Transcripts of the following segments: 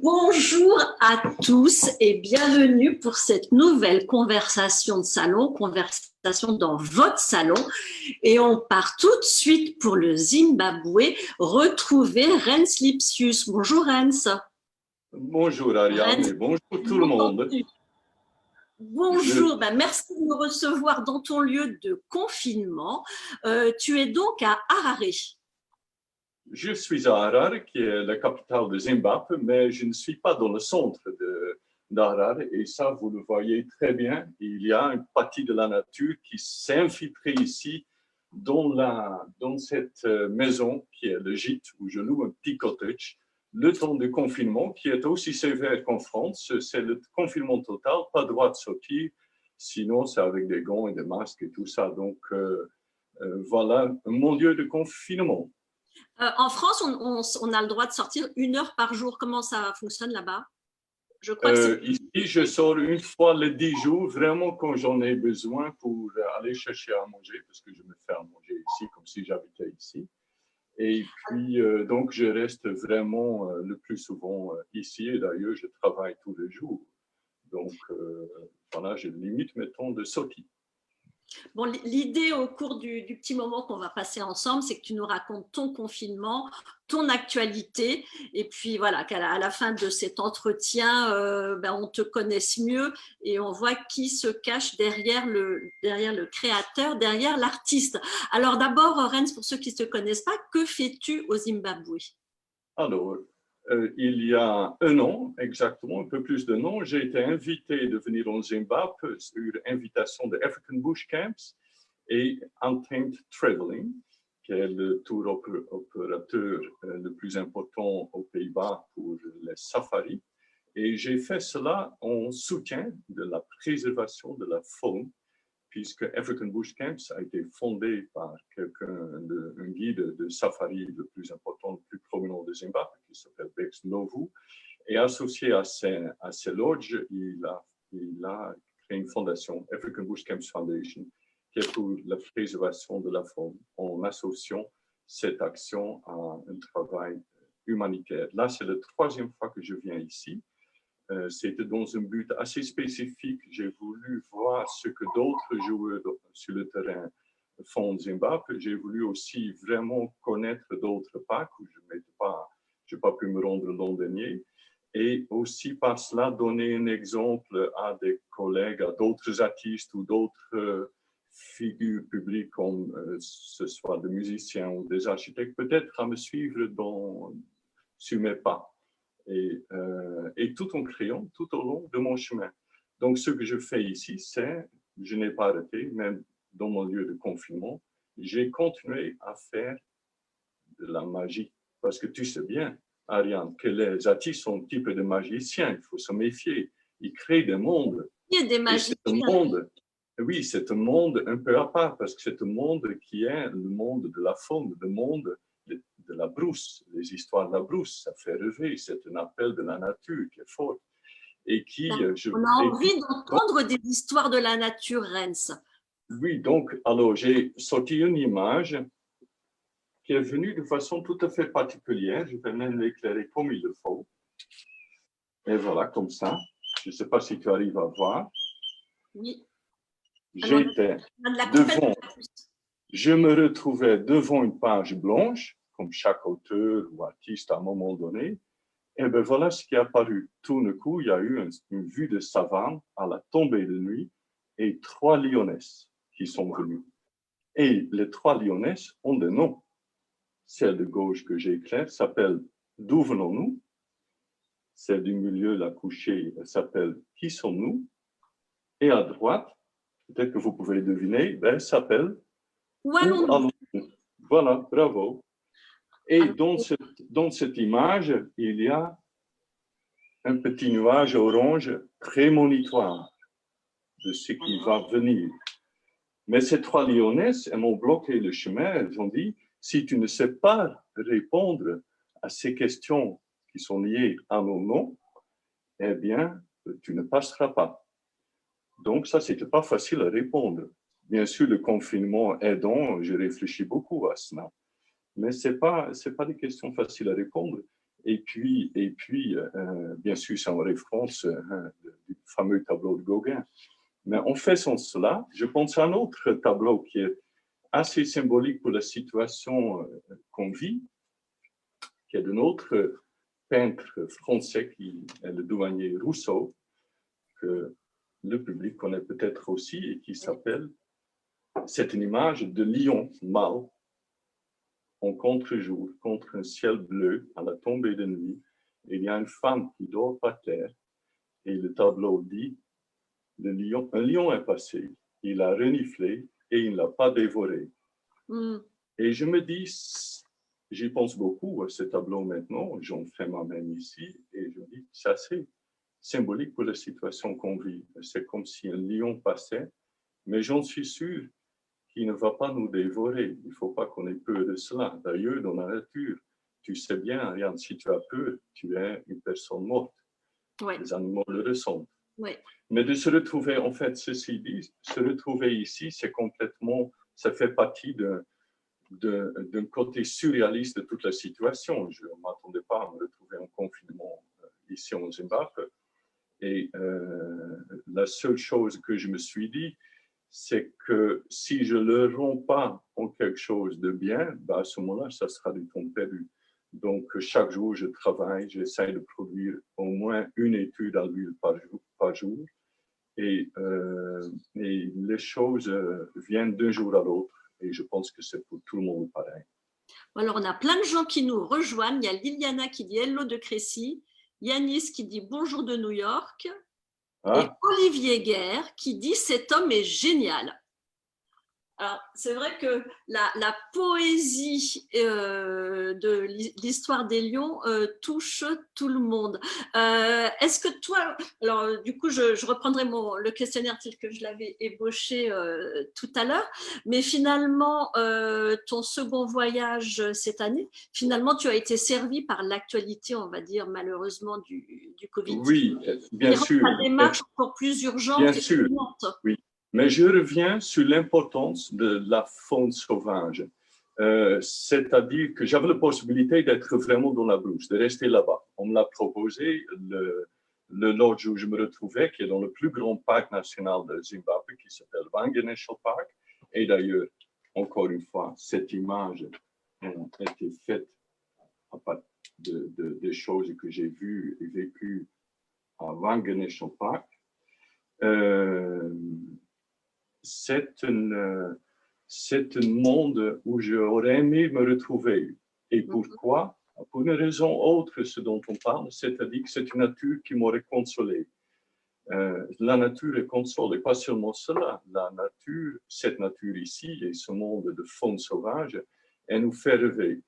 Bonjour à tous et bienvenue pour cette nouvelle conversation de salon, conversation dans votre salon. Et on part tout de suite pour le Zimbabwe, retrouver Rens Lipsius. Bonjour Rens. Bonjour Ariane Rens, et bonjour tout le monde. Bonjour, merci de nous recevoir dans ton lieu de confinement. Tu es donc à Harare. Je suis à Harare, qui est la capitale de Zimbabwe, mais je ne suis pas dans le centre d'Harare. Et ça, vous le voyez très bien. Il y a une partie de la nature qui s'est infiltrée ici dans cette maison qui est le gîte où je loue un petit cottage. Le temps de confinement, qui est aussi sévère qu'en France, c'est le confinement total, pas le droit de sortir. Sinon, c'est avec des gants et des masques et tout ça. Donc, voilà mon lieu de confinement. En France, on a le droit de sortir 1 heure par jour. Comment ça fonctionne là-bas? Je crois que ici, je sors une fois les 10 jours, vraiment quand j'en ai besoin pour aller chercher à manger, parce que je me fais à manger ici comme si j'habitais ici. Et puis, donc, je reste vraiment le plus souvent ici. Et d'ailleurs, je travaille tous les jours. Donc, voilà, je limite mes temps de sortie. Bon, l'idée au cours du petit moment qu'on va passer ensemble, c'est que tu nous racontes ton confinement, ton actualité, et puis voilà, qu'à la fin de cet entretien, on te connaisse mieux et on voit qui se cache derrière le créateur, derrière l'artiste. Alors d'abord, Rens, pour ceux qui ne te connaissent pas, que fais-tu au Zimbabwe? Alors, il y a un an, exactement, un peu plus d'un an, j'ai été invité de venir au Zimbabwe sur invitation de African Bush Camps et Untamed Traveling, qui est le tour opérateur le plus important aux Pays-Bas pour les safaris. Et j'ai fait cela en soutien de la préservation de la faune, puisque African Bush Camps a été fondé par un guide de safari le plus important, le plus prominent de Zimbabwe, qui s'appelle Bex Novu. Et associé à ces lodges, il a créé une fondation, African Bush Camps Foundation, qui est pour la préservation de la faune, en associant cette action à un travail humanitaire. Là, c'est la troisième fois que je viens ici. C'était dans un but assez spécifique. J'ai voulu voir ce que d'autres joueurs sur le terrain font au Zimbabwe. J'ai voulu aussi vraiment connaître d'autres parcs où je n'ai pas pu me rendre l'an dernier. Et aussi par cela, donner un exemple à des collègues, à d'autres artistes ou d'autres figures publiques, comme ce soit des musiciens ou des architectes, peut-être à me suivre sur mes pas. Et tout en créant tout au long de mon chemin. Donc, ce que je fais ici, je n'ai pas arrêté, même dans mon lieu de confinement, j'ai continué à faire de la magie. Parce que tu sais bien, Ariane, que les artistes sont un type de magiciens, il faut se méfier. Ils créent des mondes. Il y a des magiciens. Oui, c'est un monde un peu à part, parce que c'est un monde qui est le monde de la faune, le monde de la brousse, les histoires de la brousse, ça fait rêver, c'est un appel de la nature qui est fort. Et qui, on a envie d'entendre des histoires de la nature, Rens. Oui, donc, alors j'ai sorti une image qui est venue de façon tout à fait particulière, je vais même l'éclairer comme il le faut. Et voilà, comme ça. Je ne sais pas si tu arrives à voir. Oui. Je me retrouvais devant une page blanche, comme chaque auteur ou artiste à un moment donné. Et bien voilà ce qui est apparu. Tout d'un coup, il y a eu une vue de savane à la tombée de nuit et 3 lionesses qui sont venues. Et les 3 lionesses ont des noms. Celle de gauche que j'éclaire s'appelle D'où venons-nous? Celle du milieu, la couchée, s'appelle Qui sommes-nous? Et à droite, peut-être que vous pouvez deviner, elle s'appelle Où allons-nous? Voilà, bravo. Et dans cette image, il y a un petit nuage orange prémonitoire de ce qui va venir. Mais ces 3 lionesses, elles m'ont bloqué le chemin. Elles ont dit, si tu ne sais pas répondre à ces questions qui sont liées à nos noms, eh bien, tu ne passeras pas. Donc ça, c'était pas facile à répondre. Bien sûr, le confinement aidant, j'ai réfléchi beaucoup à cela. Mais c'est pas des questions faciles à répondre. Bien sûr, c'est en référence du fameux tableau de Gauguin. Mais en faisant cela, je pense à un autre tableau qui est assez symbolique pour la situation qu'on vit, qui est d'un autre peintre français qui est le douanier Rousseau, que le public connaît peut-être aussi et qui s'appelle, c'est une image de lion mâle en contre-jour, contre un ciel bleu à la tombée de nuit. Il y a une femme qui dort par terre et le tableau dit, un lion est passé, il a reniflé et il ne l'a pas dévoré. Et je me dis, j'y pense beaucoup à ce tableau maintenant, j'en fais moi-même ici, et je me dis, c'est assez symbolique pour la situation qu'on vit. C'est comme si un lion passait, mais j'en suis sûr qu'il ne va pas nous dévorer. Il ne faut pas qu'on ait peur de cela. D'ailleurs, dans la nature, tu sais bien, Ariane, si tu as peur, tu es une personne morte. Ouais. Les animaux le ressentent. Ouais. Mais de se retrouver, en fait, ceci dit, se retrouver ici, c'est complètement, ça fait partie d'un côté surréaliste de toute la situation. Je ne m'attendais pas à me retrouver en confinement ici en Zimbabwe. Et la seule chose que je me suis dit, c'est que si je ne le rends pas en quelque chose de bien, ben à ce moment-là, ça sera du temps perdu. Donc, chaque jour, je travaille, j'essaie de produire au moins une étude à l'huile par jour. Et les choses viennent d'un jour à l'autre. Et je pense que c'est pour tout le monde pareil. Alors, on a plein de gens qui nous rejoignent. Il y a Liliana qui dit hello de Crécy, Yanis qui dit bonjour de New York, et Olivier Guerre qui dit cet homme est génial. Alors, c'est vrai que la poésie de l'histoire des lions touche tout le monde. Est-ce que toi, alors du coup, je reprendrai le questionnaire tel que je l'avais ébauché tout à l'heure, mais finalement, ton second voyage cette année, finalement, tu as été servi par l'actualité, on va dire, malheureusement, du Covid. Oui, bien sûr. La démarche encore plus urgente bien et sûr, urgente. Oui. Mais je reviens sur l'importance de la faune sauvage. C'est-à-dire que j'avais la possibilité d'être vraiment dans la brousse, de rester là-bas. On me l'a proposé le lodge où je me retrouvais, qui est dans le plus grand parc national de Zimbabwe, qui s'appelle Hwange National Park. Et d'ailleurs, encore une fois, cette image a été faite à partir des choses que j'ai vues et vécues à Hwange National Park. C'est un monde où j'aurais aimé me retrouver. Et pourquoi? Pour une raison autre, ce dont on parle, c'est-à-dire que c'est une nature qui m'aurait consolé. La nature est console, et pas seulement cela. La nature, cette nature ici, et ce monde de faune sauvage, elle nous fait rêver.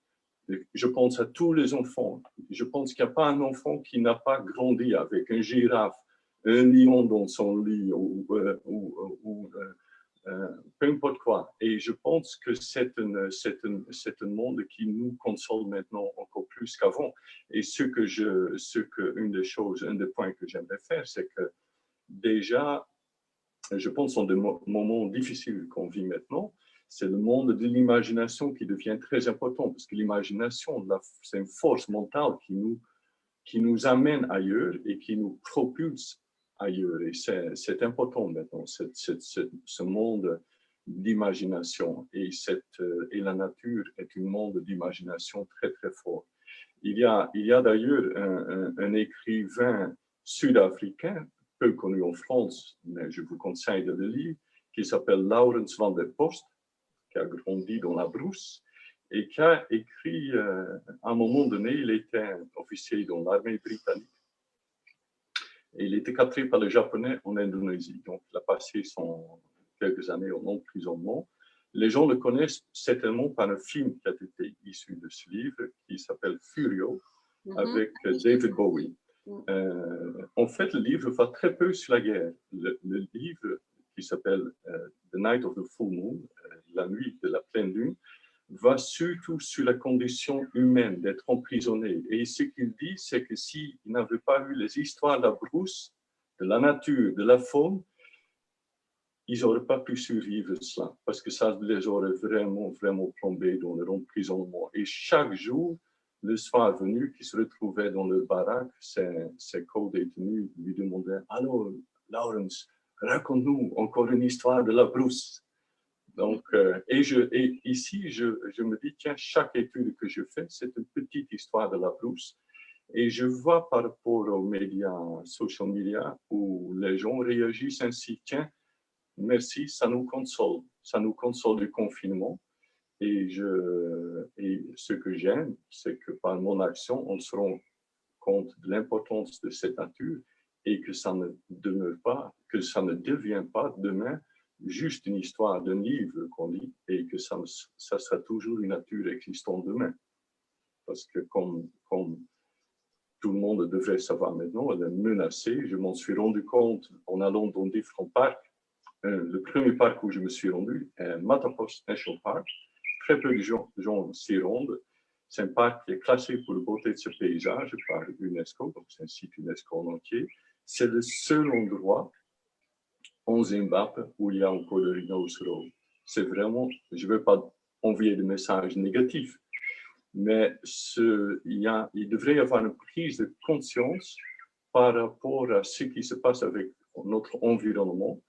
Je pense à tous les enfants. Je pense qu'il n'y a pas un enfant qui n'a pas grandi avec une girafe, un lion dans son lit ou peu importe quoi. Et je pense que c'est un monde qui nous console maintenant encore plus qu'avant. Et un des points que j'aimerais faire, c'est que déjà, je pense en des moments difficiles qu'on vit maintenant, c'est le monde de l'imagination qui devient très important, parce que l'imagination, c'est une force mentale qui nous amène ailleurs et qui nous propulse ailleurs. Et c'est important maintenant, ce monde d'imagination. Et la nature est un monde d'imagination très, très fort. Il y a d'ailleurs un écrivain sud-africain, peu connu en France, mais je vous conseille de le lire, qui s'appelle Laurens van der Post, qui a grandi dans la brousse et qui a écrit, à un moment donné, il était officier dans l'armée britannique. Et il était capturé par les Japonais en Indonésie. Donc, il a passé quelques années en emprisonnement. Les gens le connaissent certainement par un film qui a été issu de ce livre, qui s'appelle Furio, avec David Bowie. En fait, le livre va très peu sur la guerre. Le livre qui s'appelle The Night of the Full Moon, la nuit de la pleine lune, va surtout sur la condition humaine d'être emprisonné. Et ce qu'il dit, c'est que s'il n'avait pas eu les histoires de la brousse, de la nature, de la faune, ils n'auraient pas pu survivre cela, parce que ça les aurait vraiment, vraiment plombés dans leur emprisonnement. Et chaque jour, le soir venu, qui se retrouvait dans le baraque, ses co-détenus lui demandaient « Alors, Lawrence, raconte-nous encore une histoire de la brousse. » Donc, et ici, je me dis, tiens, chaque étude que je fais, c'est une petite histoire de la brousse. Et je vois par rapport aux médias, social media, où les gens réagissent ainsi, tiens, merci, ça nous console du confinement. Et ce que j'aime, c'est que par mon action, on se rend compte de l'importance de cette nature et que ça ne demeure pas, que ça ne devient pas demain juste une histoire d'un livre qu'on lit et que ça sera toujours une nature existante demain. Parce que comme tout le monde devrait savoir maintenant, elle est menacée. Je m'en suis rendu compte en allant dans différents parcs. Le premier parc où je me suis rendu est Matterhorn National Park. Très peu de gens s'y rendent. C'est un parc qui est classé pour la beauté de ce paysage par l'UNESCO, donc c'est un site UNESCO en entier. C'est le seul endroit en Zimbabwe où il y a encore le rhinocéros. C'est vraiment, je ne veux pas envoyer de messages négatifs, mais il devrait y avoir une prise de conscience par rapport à ce qui se passe avec notre environnement.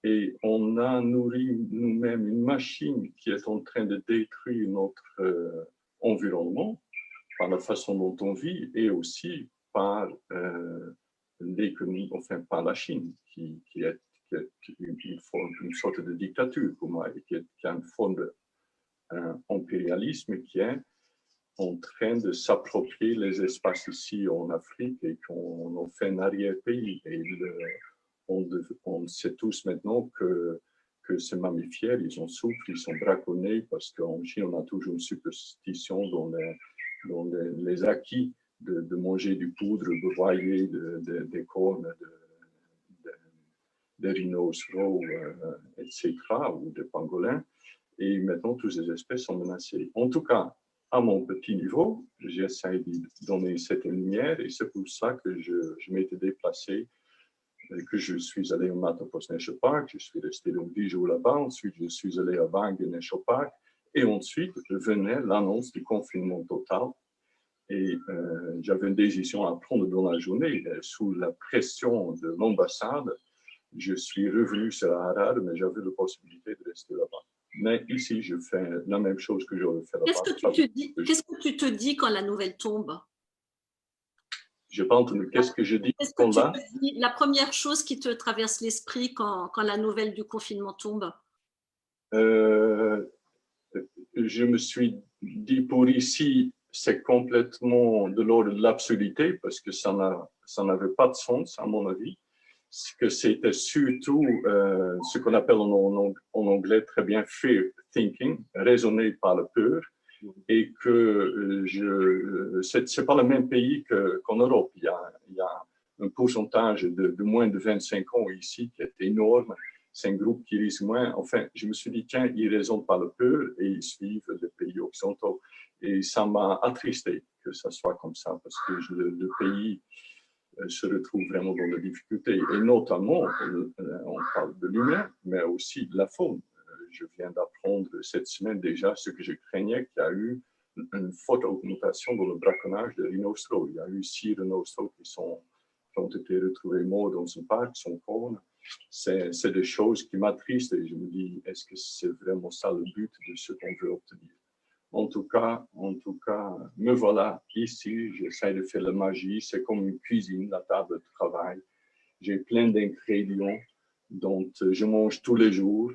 Et on a nourri nous-mêmes une machine qui est en train de détruire notre environnement par la façon dont on vit et aussi par l'économie, enfin par la Chine, qui est une sorte de dictature pour moi, et qui a une forme d'impérialisme qui est en train de s'approprier les espaces ici en Afrique et qu'on en fait un arrière-pays. Et on sait tous maintenant que ces mammifères, ils en souffrent, ils sont braconnés parce qu'en Chine, on a toujours une superstition dans les acquis de manger du poudre broyé des cornes des rhinocéros, etc., ou des pangolins. Et maintenant, toutes ces espèces sont menacées. En tout cas, à mon petit niveau, j'essaie de donner cette lumière et c'est pour ça que je m'étais déplacé, que je suis allé au Matterhorn National Park, je suis resté donc 10 jours là-bas, ensuite je suis allé à Bangor National Park et ensuite venait l'annonce du confinement total. Et j'avais une décision à prendre dans la journée. Sous la pression de l'ambassade, je suis revenu sur Harare, mais j'avais la possibilité de rester là-bas. Mais ici, je fais la même chose que j'aurais fait là-bas. Qu'est-ce que tu te dis quand la nouvelle tombe? Je n'ai pas entendu. Qu'est-ce que je dis quand là? La première chose qui te traverse l'esprit quand la nouvelle du confinement tombe? Je me suis dit, pour ici, c'est complètement de l'ordre de l'absurdité parce que ça n'avait pas de sens, à mon avis. Que c'était surtout ce qu'on appelle en anglais très bien fear thinking, raisonner par la peur, et que c'est pas le même pays qu'en Europe. Il y a un pourcentage de moins de 25 ans ici qui est énorme. C'est un groupe qui risque moins. Enfin, je me suis dit, tiens, ils raisonnent par la peur et ils suivent les pays occidentaux. Et ça m'a attristé que ça soit comme ça, parce que le pays se retrouve vraiment dans des difficultés. Et notamment, on parle de l'humain, mais aussi de la faune. Je viens d'apprendre cette semaine déjà ce que je craignais, qu'il y a eu une forte augmentation dans le braconnage des rhinocéros. Il y a eu 6 rhinocéros qui ont été retrouvés morts dans un parc, sans cornes. C'est des choses qui m'attristent et je me dis, est-ce que c'est vraiment ça le but de ce qu'on veut obtenir? En tout cas, me voilà ici, j'essaie de faire la magie, c'est comme une cuisine, la table de travail. J'ai plein d'ingrédients dont je mange tous les jours.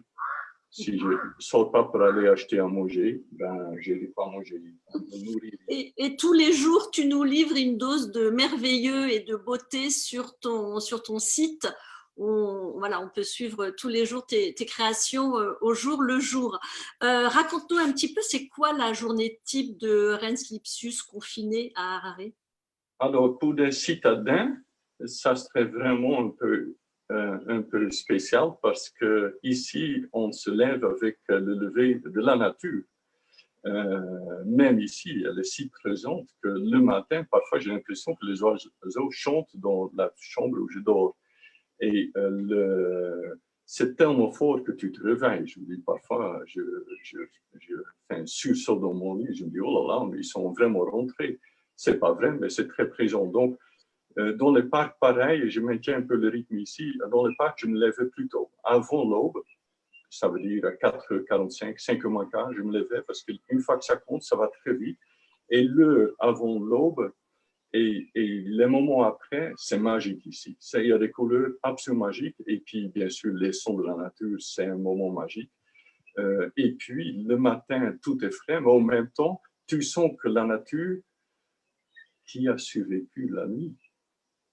Si je ne sors pas pour aller acheter à manger, ben, je n'ai pas à manger. Et tous les jours, tu nous livres une dose de merveilleux et de beauté sur ton site. On peut suivre tous les jours tes créations au jour le jour. Raconte-nous un petit peu, c'est quoi la journée type de Rens Lipsius confiné à Harare? Alors, pour des citadins, ça serait vraiment un peu spécial parce que ici, on se lève avec le lever de la nature. Même ici, elle est si présente que le matin, parfois, j'ai l'impression que les oiseaux chantent dans la chambre où je dors. Et c'est tellement fort que tu te réveilles. Je me dis, parfois, je fais un sursaut dans mon lit. Je me dis, oh là là, mais ils sont vraiment rentrés. C'est pas vrai, mais c'est très présent. Donc, dans les parcs, pareil, je maintiens un peu le rythme ici. Dans les parcs, je me lève plus tôt. Avant l'aube, ça veut dire à 4h45, 5h moins quart, je me levais parce qu'une fois que ça compte, ça va très vite. Et l'heure avant l'aube et les moments après, c'est magique ici. Il y a des couleurs absolument magiques. Et puis, bien sûr, les sons de la nature, c'est un moment magique. Et puis, le matin, tout est frais, mais en même temps, tu sens que la nature qui a survécu la nuit.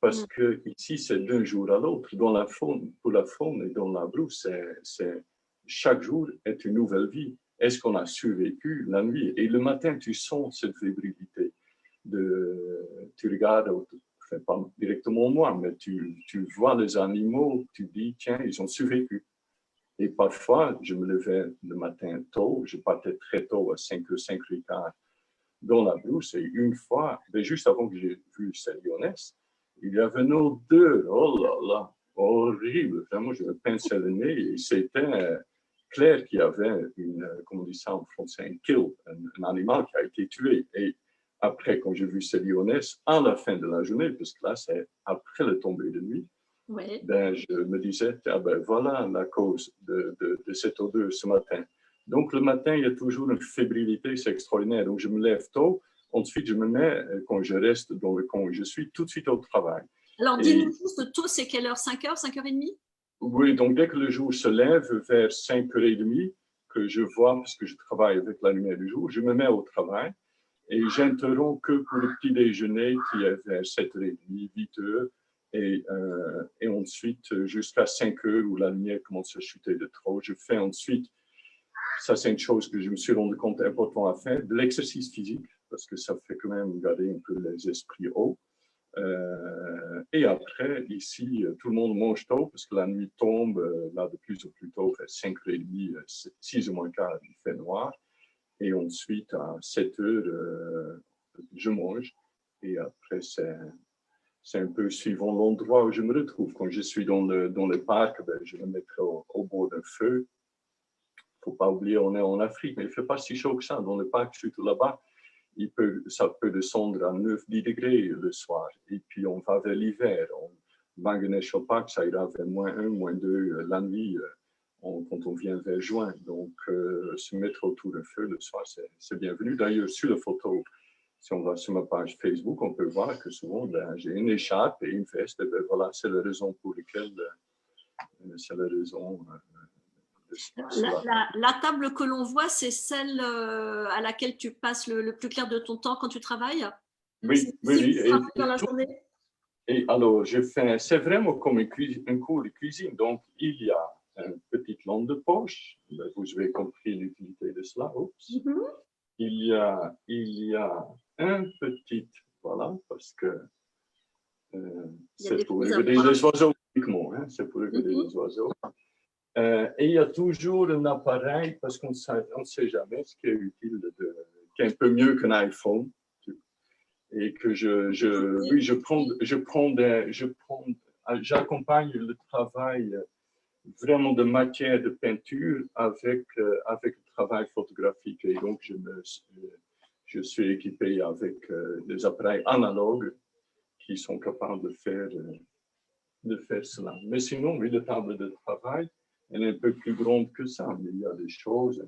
Parce que ici, c'est d'un jour à l'autre. Dans la faune, pour la faune et dans la brousse, chaque jour est une nouvelle vie. Est-ce qu'on a survécu la nuit? Et le matin, tu sens cette fébrilité. Tu regardes, enfin, pas directement moi, mais tu vois les animaux, tu dis, tiens, ils ont survécu. Et parfois, je me levais le matin tôt, je partais très tôt, à 5h, 5h15, dans la brousse. Et une fois, juste avant que j'ai vu cette lionesse, il y avait nos deux, oh là là, horrible. Vraiment, je me pinçais le nez et c'était clair qu'il y avait comment on dit ça en français, un kill, un animal qui a été tué. Et après, quand j'ai vu ces lionesses, à la fin de la journée, parce que là, c'est après le tombée de nuit, Oui. ben, je me disais, ah ben, voilà la cause de cette odeur ce matin. Donc, le matin, il y a toujours une fébrilité, c'est extraordinaire. Donc, je me lève tôt. Ensuite, je me mets, quand je reste dans le coin où je suis, tout de suite au travail. Alors, dis-nous juste, tôt, c'est quelle heure? 5h, 5h30? Oui, donc dès que le jour se lève, vers 5h30, que je vois, parce que je travaille avec la lumière du jour, je me mets au travail et j'interromps que pour le petit déjeuner qui est vers 7h30, 8h. Et ensuite, jusqu'à 5h où la lumière commence à chuter de trop, je fais ensuite, ça c'est une chose que je me suis rendu compte important à faire, de l'exercice physique, parce que ça fait quand même garder un peu les esprits hauts. Et après, ici, tout le monde mange tôt parce que la nuit tombe, là, de plus en plus tôt, vers 5h30, 6h moins quart, il fait noir. Et ensuite, à 7h, je mange. Et après, c'est un peu suivant l'endroit où je me retrouve. Quand je suis dans le parc, ben, je me mettrai au bord d'un feu. Il ne faut pas oublier, on est en Afrique, mais il ne fait pas si chaud que ça. Dans le parc, surtout là-bas, ça peut descendre à 9-10 degrés le soir. Et puis, on va vers l'hiver. Bangladesh au parc, ça ira vers -1, -2 la nuit quand on vient vers juin. Donc, se mettre autour d'un feu le soir, c'est bienvenu. D'ailleurs, sur la photo, si on va sur ma page Facebook, on peut voir que souvent, ben, j'ai une écharpe et une veste. Et ben, voilà, c'est la raison pour laquelle, c'est la raison La table que l'on voit, c'est celle à laquelle tu passes le plus clair de ton temps quand tu travailles? Oui, oui, oui. Dans la journée? Et alors, c'est vraiment comme un cours de cuisine. Donc, il y a une petite lampe de poche. Vous avez compris l'utilité de cela. Il y a un petit, voilà, parce que c'est pour regarder les oiseaux uniquement. Hein, c'est pour regarder les oiseaux. Et il y a toujours un appareil, parce qu'on ne sait jamais ce qui est utile, qui est un peu mieux qu'un iPhone. Et que j'accompagne le travail vraiment de matière de peinture avec le travail photographique. Et donc, je suis équipé avec des appareils analogues qui sont capables de faire cela. Mais sinon, oui, la table de travail, elle est un peu plus grande que ça, mais il y a des choses,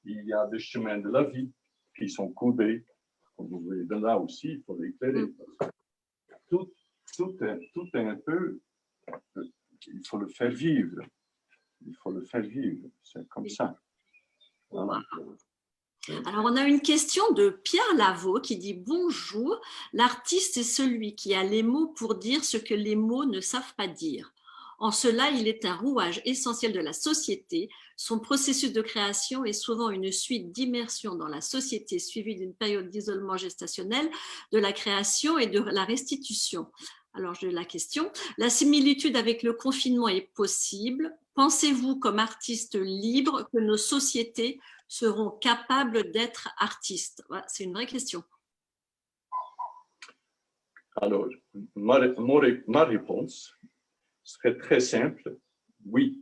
il y a des chemins de la vie qui sont coudés. Comme vous voyez, de là aussi, il faut l'éclairer. Tout est un peu, il faut le faire vivre. Il faut le faire vivre. C'est comme ça. Voilà. Alors, on a une question de Pierre Lavaux qui dit « Bonjour, l'artiste est celui qui a les mots pour dire ce que les mots ne savent pas dire. En cela, il est un rouage essentiel de la société. Son processus de création est souvent une suite d'immersion dans la société suivie d'une période d'isolement gestationnel, de la création et de la restitution. » Alors, je la question. La similitude avec le confinement est possible. Pensez-vous, comme artiste libre, que nos sociétés seront capables d'être artistes? Voilà, c'est une vraie question. Alors, ma réponse serait très simple, oui,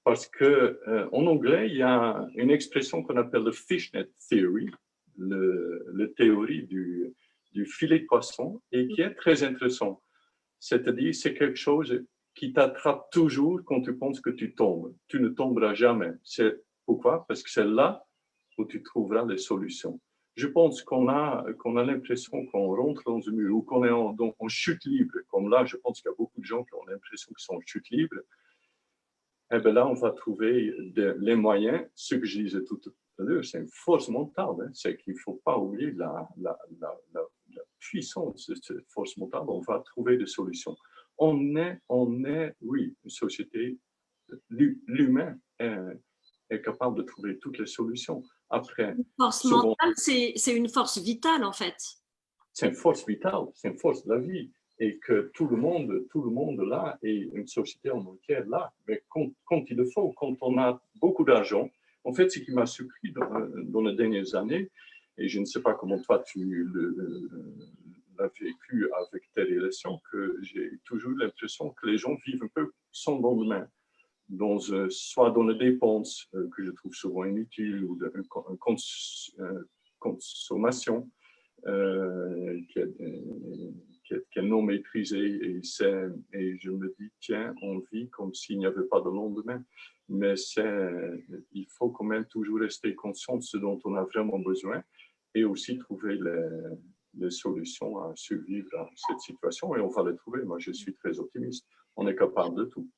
parce que en anglais, il y a une expression qu'on appelle le fishnet theory, le théorie du filet de poisson, et qui est très intéressant. C'est-à-dire, c'est quelque chose qui t'attrape toujours quand tu penses que tu tombes. Tu ne tomberas jamais. C'est pourquoi? Parce que c'est là où tu trouveras les solutions. Je pense qu'on a l'impression qu'on rentre dans un mur ou qu'on est en chute libre. Comme là, je pense qu'il y a beaucoup de gens qui ont l'impression qu'ils sont en chute libre. Et bien là, on va trouver les moyens. Ce que je disais tout à l'heure, c'est une force mentale. Hein. C'est qu'il ne faut pas oublier la puissance de cette force mentale. On va trouver des solutions. On est, oui, une société, l'humain est capable de trouver toutes les solutions. Après, une force souvent, mentale, c'est une force vitale, en fait. c'est une force vitale, c'est une force de la vie. Et que tout le monde là, et une société en entière là, mais quand il le faut, quand on a beaucoup d'argent, en fait, ce qui m'a surpris dans les dernières années, et je ne sais pas comment toi tu l'as vécu avec tes relations, que j'ai toujours l'impression que les gens vivent un peu sans lendemain, soit dans les dépenses que je trouve souvent inutiles, ou une consommation qui est non maîtrisée. Et je me dis, tiens, on vit comme s'il n'y avait pas de lendemain. Mais il faut quand même toujours rester conscient de ce dont on a vraiment besoin et aussi trouver les solutions à survivre à cette situation. Et on va les trouver. Moi, je suis très optimiste. On est capable de tout.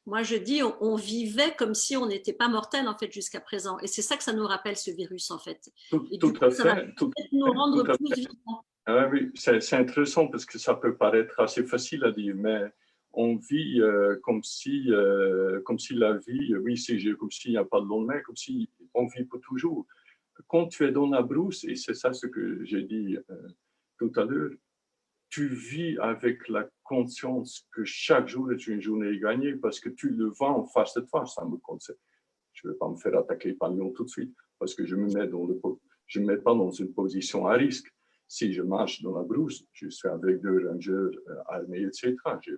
Moi, je dis, on vivait comme si on n'était pas mortel, en fait, jusqu'à présent. Et c'est ça que ça nous rappelle, ce virus, en fait. Et du Tout coup, à ça va fait. Tout peut-être nous rendre à plus fait. vivants. Ah oui, c'est intéressant parce que ça peut paraître assez facile à dire, mais on vit comme si la vie, oui, comme s'il n'y a pas de lendemain, comme si on vit pour toujours. Quand tu es dans la brousse, et c'est ça ce que j'ai dit tout à l'heure, tu vis avec la conscience que chaque jour est une journée gagnée parce que tu le vois en face de toi. Ça me concerne. Je ne vais pas me faire attaquer par le lion tout de suite parce que je me mets pas dans une position à risque. Si je marche dans la brousse, je suis avec deux rangers armés, etc. Je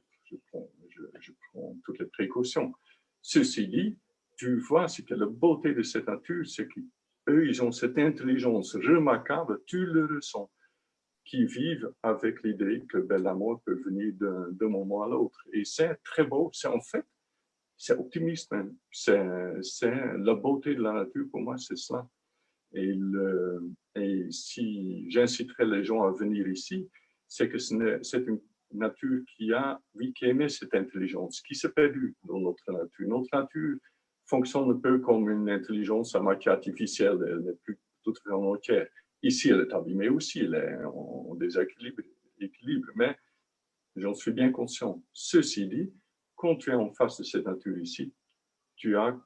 prends toutes les précautions. Ceci dit, tu vois, c'est que la beauté de cette nature, c'est qu'eux, ils ont cette intelligence remarquable, tu le ressens, qui vivent avec l'idée que ben, la mort peut venir d'un moment à l'autre. Et c'est très beau. C'est en fait, c'est optimiste même. C'est la beauté de la nature, pour moi, c'est cela. Et si j'inciterais les gens à venir ici, c'est que c'est une nature oui, qui émet cette intelligence, qui s'est perdue dans notre nature. Notre nature fonctionne un peu comme une intelligence à moitié artificielle, elle n'est plus tout à fait en entière. Ici, elle est abîmée aussi, elle est en déséquilibre, mais j'en suis bien conscient. Ceci dit, quand tu es en face de cette nature ici, tu as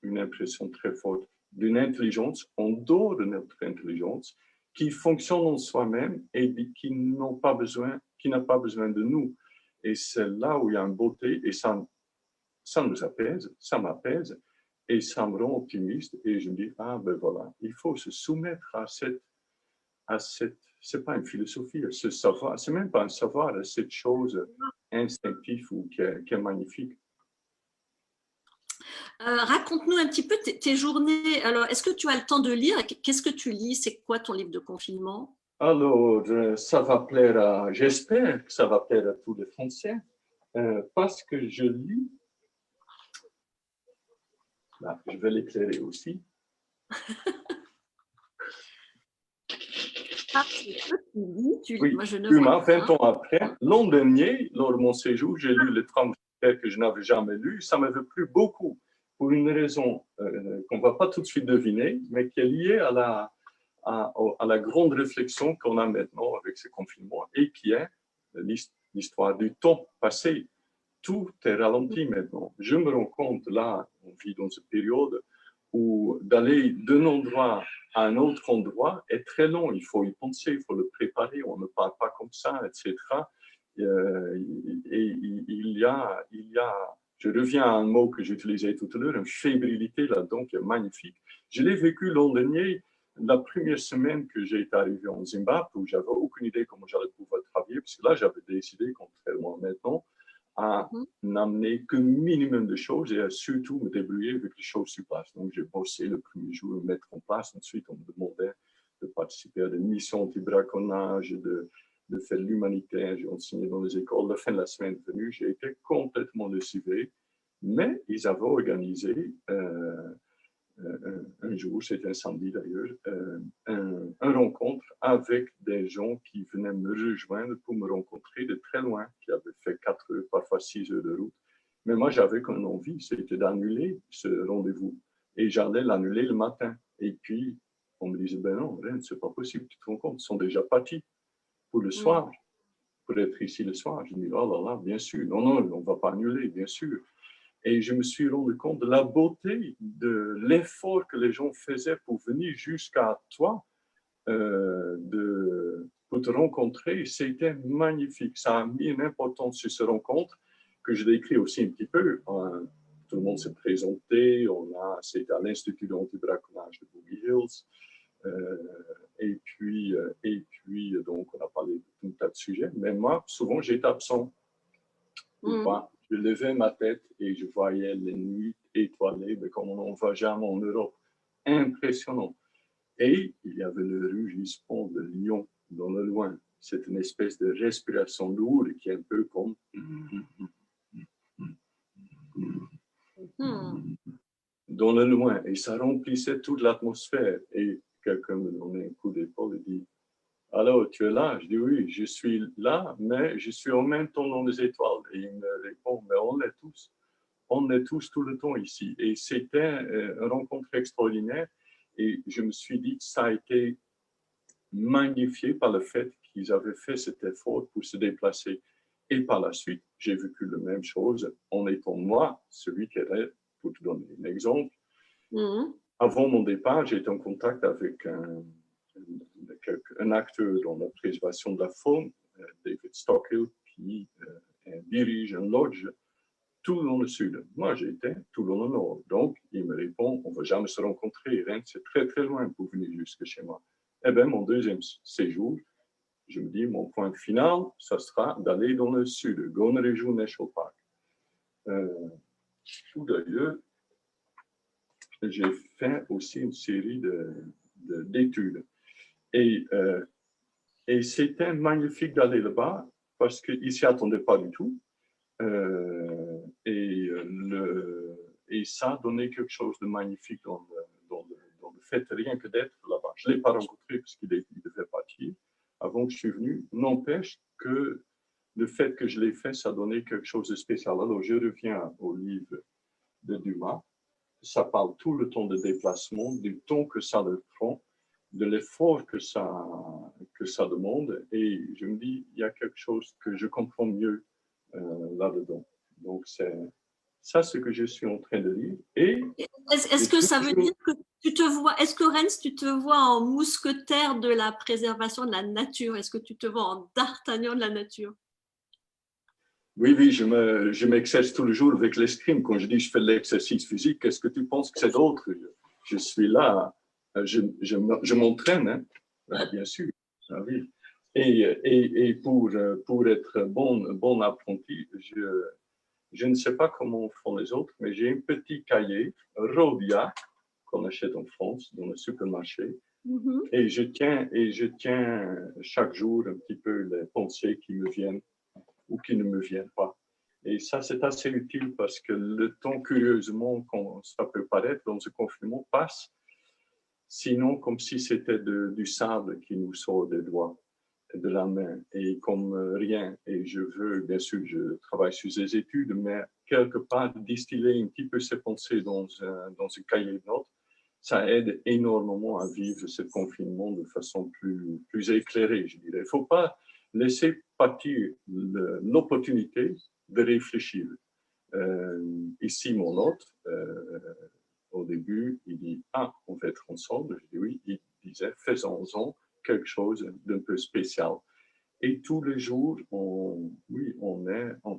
une impression très forte d'une intelligence en dehors de notre intelligence qui fonctionne en soi-même et qui n'a pas besoin de nous. Et c'est là où il y a une beauté et ça nous apaise, ça m'apaise et ça me rend optimiste et je me dis, ah ben voilà, il faut se soumettre c'est pas une philosophie, ce savoir, c'est même pas un savoir, cette chose instinctive ou qui est magnifique. Raconte-nous un petit peu tes journées. Alors, est-ce que tu as le temps de lire? Qu'est-ce que tu lis? C'est quoi ton livre de confinement? Alors, ça va plaire j'espère que ça va plaire à tous les Français, parce que je lis, là, je vais l'éclairer aussi. Ah, tu lis. Oui, Moi, je ne vois 20 pas. ans après, l'an dernier, lors de mon séjour, j'ai lu Les Trente que je n'avais jamais lu. Ça m'avait plu beaucoup, pour une raison qu'on ne va pas tout de suite deviner, mais qui est liée à la grande réflexion qu'on a maintenant avec ce confinement et qui est l'histoire du temps passé. Tout est ralenti maintenant. Je me rends compte, là, on vit dans une période où d'aller d'un endroit à un autre endroit est très long. Il faut y penser, il faut le préparer. On ne parle pas comme ça, etc. Et je reviens à un mot que j'utilisais tout à l'heure, une fébrilité là-dedans qui est magnifique. Je l'ai vécu l'an dernier, la première semaine que j'ai été arrivé en Zimbabwe, où j'avais aucune idée comment j'allais pouvoir travailler, parce que là, j'avais décidé, contrairement à maintenant, à n'amener qu'un minimum de choses et à surtout me débrouiller avec les choses sur place. Donc, j'ai bossé le premier jour à mettre en place. Ensuite, on me demandait de participer à des missions anti-braconnage, de faire l'humanitaire. J'ai enseigné dans les écoles. La fin de la semaine venue, j'ai été complètement lessivé. Mais ils avaient organisé un jour, c'était un samedi d'ailleurs, une rencontre avec des gens qui venaient me rejoindre pour me rencontrer de très loin, qui avaient fait 4 heures, parfois 6 heures de route. Mais moi, j'avais qu'une envie, c'était d'annuler ce rendez-vous. Et j'allais l'annuler le matin. Et puis, on me disait, ben non, Ren, c'est pas possible, tu te rends compte, ils sont déjà partis pour le soir, pour être ici le soir. Je dis, oh là là, bien sûr, non, non, on ne va pas annuler, bien sûr. Et je me suis rendu compte de la beauté, de l'effort que les gens faisaient pour venir jusqu'à toi, pour te rencontrer. C'était magnifique. Ça a mis une importance sur cette rencontre que je décris aussi un petit peu. Tout le monde s'est présenté. C'était à l'Institut d'anti-braconnage de Boogie Hills. Donc, on a parlé de tout un tas de sujets. Mais moi, souvent, j'étais absent. Je levais ma tête et je voyais les nuits étoilées, mais comme on n'en voit jamais en Europe. Impressionnant. Et il y avait le rugissement de lion dans le loin. C'est une espèce de respiration lourde qui est un peu comme... dans le loin. Et ça remplissait toute l'atmosphère. Et quelqu'un me donnait un coup d'épaule et dit, alors, tu es là? Je dis oui, je suis là, mais je suis en même temps dans les étoiles. Et il me répond, mais on est tous. On est tous tout le temps ici. Et c'était une rencontre extraordinaire. Et je me suis dit que ça a été magnifié par le fait qu'ils avaient fait cet effort pour se déplacer. Et par la suite, j'ai vécu la même chose en étant moi, celui qui était, pour te donner un exemple, avant mon départ, j'étais en contact avec un acteur dans la préservation de la faune, David Stockhill, qui dirige un lodge tout dans le sud. Moi, j'étais tout dans le nord. Donc, il me répond, on ne va jamais se rencontrer. Rennes, c'est très, très loin pour venir jusque chez moi. Eh bien, mon deuxième séjour, je me dis, mon point final, ça sera d'aller dans le sud, Goneriju National Park. Tout d'ailleurs, j'ai fait aussi une série d'études. Et c'était magnifique d'aller là-bas parce qu'ils ne s'y attendaient pas du tout. Et ça donnait quelque chose de magnifique dans le fait rien que d'être là-bas. Je ne l'ai pas rencontré parce qu'il devait partir avant que je suis venu. N'empêche que le fait que je l'ai fait, ça donnait quelque chose de spécial. Alors, je reviens au livre de Dumas. Ça parle tout le temps de déplacement, du temps que ça le prend, de l'effort que ça demande. Et je me dis, il y a quelque chose que je comprends mieux là-dedans. Donc, c'est ça ce que je suis en train de lire. Et est-ce que ça veut dire que tu te vois, est-ce que Rennes, tu te vois en mousquetaire de la préservation de la nature? Est-ce que tu te vois en d'Artagnan de la nature? Oui, oui, je m'exerce tous les jours avec l'escrime. Quand je dis je fais de l'exercice physique, qu'est-ce que tu penses que c'est d'autre? Je suis là, je m'entraîne, hein? Ah, bien sûr. Ah, oui. Et pour être bon apprenti, je ne sais pas comment font les autres, mais j'ai un petit cahier Rhodia qu'on achète en France dans le supermarché. Et je tiens chaque jour un petit peu les pensées qui me viennent ou qui ne me viennent pas. Et ça, c'est assez utile parce que le temps, curieusement, quand ça peut paraître dans ce confinement, passe, sinon comme si c'était du sable qui nous sort des doigts, de la main, et comme rien. Et je veux, bien sûr, je travaille sur ces études, mais quelque part, distiller un petit peu ces pensées dans un cahier de notes, ça aide énormément à vivre ce confinement de façon plus éclairée, je dirais. Il ne faut pas laisser partir l'opportunité de réfléchir. Ici, mon hôte, au début, il dit « Ah, on va être ensemble ». Je dis « Oui ». Il disait « Faisons-en quelque chose d'un peu spécial ». Et tous les jours,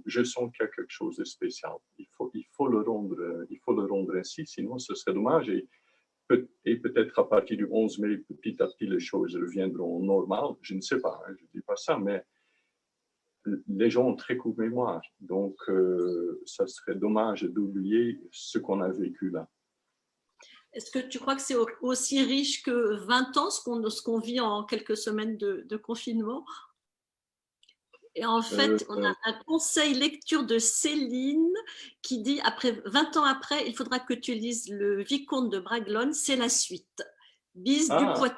je sens qu'il y a quelque chose de spécial. Il faut le rendre ainsi, sinon ce serait dommage. Et peut-être à partir du 11 mai, petit à petit, les choses reviendront normales. Je ne sais pas, je ne dis pas ça, mais les gens ont très courte mémoire. Donc, ça serait dommage d'oublier ce qu'on a vécu là. Est-ce que tu crois que c'est aussi riche que 20 ans, ce qu'on vit en quelques semaines de confinement? Et en Euh, fait, on a un conseil lecture de Céline qui dit, 20 ans après, il faudra que tu lises Le Vicomte de Bragelonne, c'est la suite. Bis du ah, Poitou.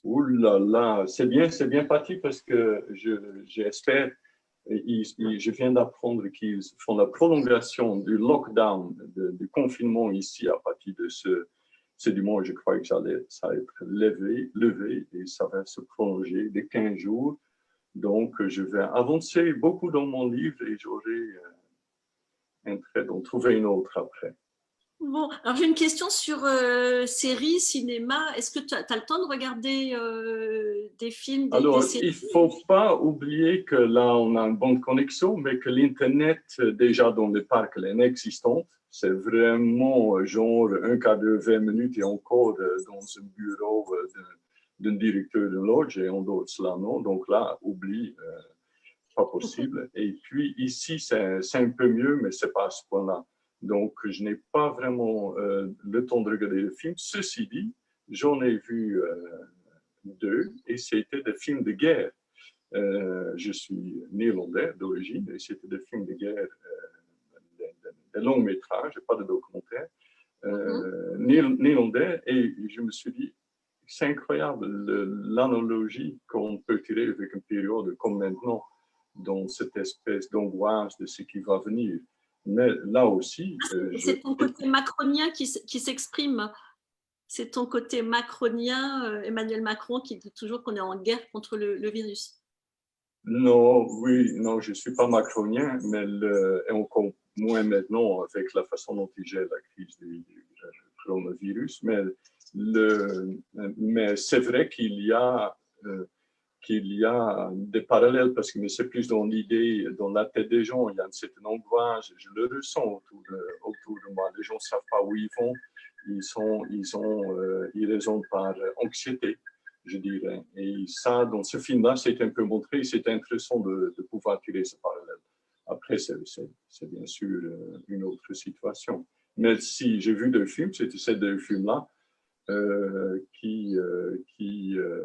ouh là là, c'est bien parti parce que j'espère, je viens d'apprendre qu'ils font la prolongation du lockdown, du confinement ici à partir de ce dimanche. Je crois que ça va être levé et ça va se prolonger de 15 jours. Donc, je vais avancer beaucoup dans mon livre et j'aurai un trait d'en trouver une autre après. Bon, alors j'ai une question sur séries, cinéma. Est-ce que tu as le temps de regarder des films, des Alors, séries? il ne faut pas oublier que là, on a une bonne connexion, mais que l'Internet, déjà dans le parc, elle est inexistante. C'est vraiment genre un quart d'heure, 20 minutes et encore dans un bureau d'un directeur de lodge et on doit cela, non. Donc là, oublie, pas possible. Et puis ici, c'est un peu mieux, mais c'est pas à ce point-là. Donc, je n'ai pas vraiment le temps de regarder le film. Ceci dit, j'en ai vu deux et c'était des films de guerre. Je suis néerlandais d'origine et c'était des films de guerre, des longs métrages, pas de documentaires, Mhm. néerlandais. Et je me suis dit, c'est incroyable l'analogie qu'on peut tirer avec une période comme maintenant, dans cette espèce d'angoisse de ce qui va venir. Mais là aussi, C'est ton côté macronien qui s'exprime. C'est ton côté macronien, Emmanuel Macron, qui dit toujours qu'on est en guerre contre le virus. non, oui, non, je ne suis pas macronien, mais et encore moins maintenant avec la façon dont il gère la crise du coronavirus. Mais c'est vrai euh, qu'il y a des parallèles parce que c'est plus dans l'idée, dans la tête des gens, il y a une certaine angoisse, je le ressens autour de moi. Les gens ne savent pas où ils vont, ils raisonnent par anxiété, je dirais. Et ça, dans ce film-là, c'est un peu montré, c'est intéressant de pouvoir tirer ce parallèle. Après, c'est bien sûr une autre situation. Mais si j'ai vu deux films, c'était ces deux films-là